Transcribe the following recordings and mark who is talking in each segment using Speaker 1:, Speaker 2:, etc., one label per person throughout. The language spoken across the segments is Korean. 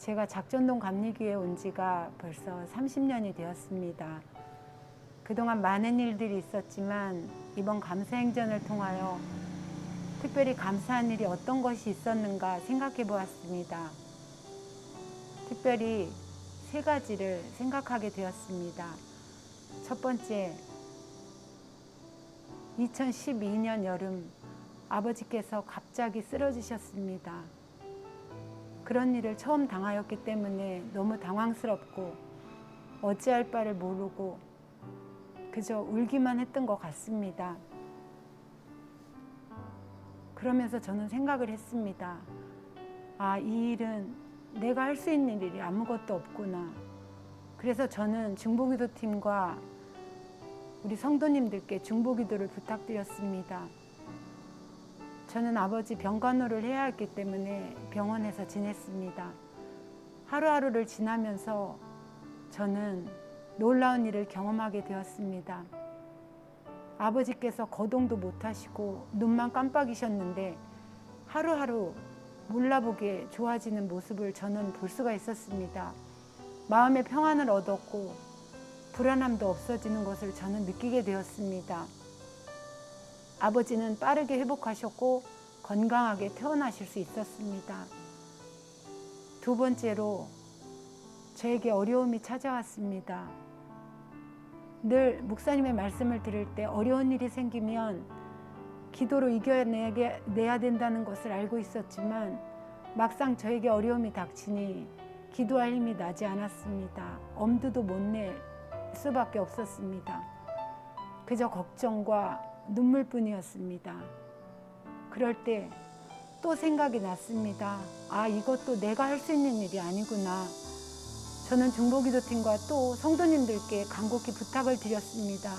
Speaker 1: 제가 작전동 감리교회에 온 지가 벌써 30년이 되었습니다. 그동안 많은 일들이 있었지만 이번 감사행전을 통하여 특별히 감사한 일이 어떤 것이 있었는가 생각해 보았습니다. 특별히 세 가지를 생각하게 되었습니다. 첫 번째, 2012년 여름 아버지께서 갑자기 쓰러지셨습니다. 그런 일을 처음 당하였기 때문에 너무 당황스럽고 어찌할 바를 모르고 그저 울기만 했던 것 같습니다. 그러면서 저는 생각을 했습니다. 아, 이 일은 내가 할 수 있는 일이 아무것도 없구나. 그래서 저는 중보기도팀과 우리 성도님들께 중보기도를 부탁드렸습니다. 저는 아버지 병간호를 해야 했기 때문에 병원에서 지냈습니다. 하루하루를 지나면서 저는 놀라운 일을 경험하게 되었습니다. 아버지께서 거동도 못하시고 눈만 깜빡이셨는데 하루하루 몰라보게 좋아지는 모습을 저는 볼 수가 있었습니다. 마음의 평안을 얻었고 불안함도 없어지는 것을 저는 느끼게 되었습니다. 아버지는 빠르게 회복하셨고 건강하게 퇴원하실 수 있었습니다. 두 번째로 저에게 어려움이 찾아왔습니다. 늘 목사님의 말씀을 들을 때 어려운 일이 생기면 기도로 이겨내야 된다는 것을 알고 있었지만 막상 저에게 어려움이 닥치니 기도할 힘이 나지 않았습니다. 엄두도 못 낼 수밖에 없었습니다. 그저 걱정과 눈물뿐이었습니다. 그럴 때 또 생각이 났습니다. 아, 이것도 내가 할 수 있는 일이 아니구나. 저는 중보기도팀과 또 성도님들께 간곡히 부탁을 드렸습니다.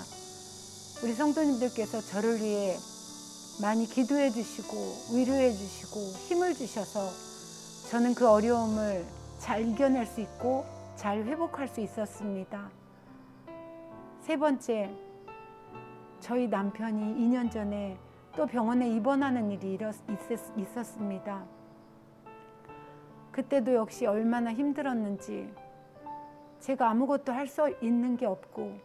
Speaker 1: 우리 성도님들께서 저를 위해 많이 기도해 주시고 위로해 주시고 힘을 주셔서 저는 그 어려움을 잘 이겨낼 수 있고 잘 회복할 수 있었습니다. 세 번째, 저희 남편이 2년 전에 또 병원에 입원하는 일이 있었습니다. 그때도 역시 얼마나 힘들었는지 제가 아무것도 할 수 있는 게 없고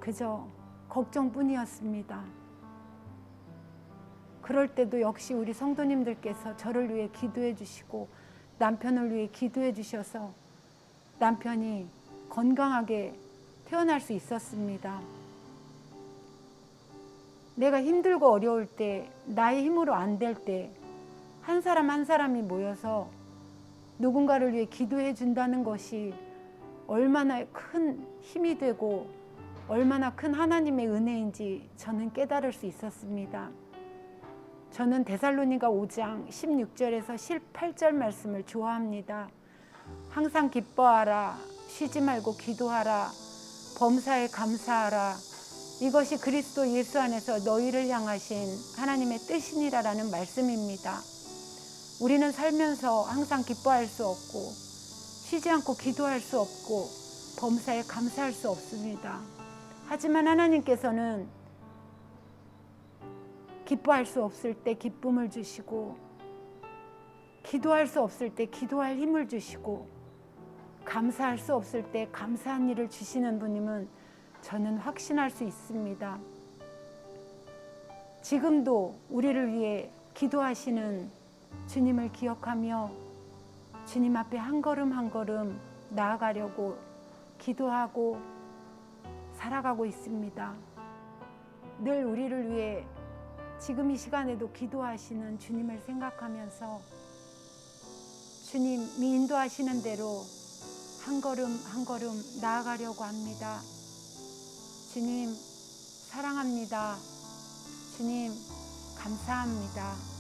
Speaker 1: 그저 걱정뿐이었습니다. 그럴 때도 역시 우리 성도님들께서 저를 위해 기도해 주시고 남편을 위해 기도해 주셔서 남편이 건강하게 태어날 수 있었습니다. 내가 힘들고 어려울 때, 나의 힘으로 안 될 때 한 사람 한 사람이 모여서 누군가를 위해 기도해 준다는 것이 얼마나 큰 힘이 되고 얼마나 큰 하나님의 은혜인지 저는 깨달을 수 있었습니다. 저는 데살로니가 5장 16절에서 18절 말씀을 좋아합니다. 항상 기뻐하라, 쉬지 말고 기도하라, 범사에 감사하라. 이것이 그리스도 예수 안에서 너희를 향하신 하나님의 뜻이니라라는 말씀입니다. 우리는 살면서 항상 기뻐할 수 없고 쉬지 않고 기도할 수 없고 범사에 감사할 수 없습니다. 하지만 하나님께서는 기뻐할 수 없을 때 기쁨을 주시고 기도할 수 없을 때 기도할 힘을 주시고 감사할 수 없을 때 감사한 일을 주시는 분임은 저는 확신할 수 있습니다. 지금도 우리를 위해 기도하시는 주님을 기억하며 주님 앞에 한 걸음 한 걸음 나아가려고 기도하고 살아가고 있습니다. 늘 우리를 위해 지금 이 시간에도 기도하시는 주님을 생각하면서 주님이 인도하시는 대로 한 걸음 한 걸음 나아가려고 합니다. 주님 사랑합니다. 주님 감사합니다.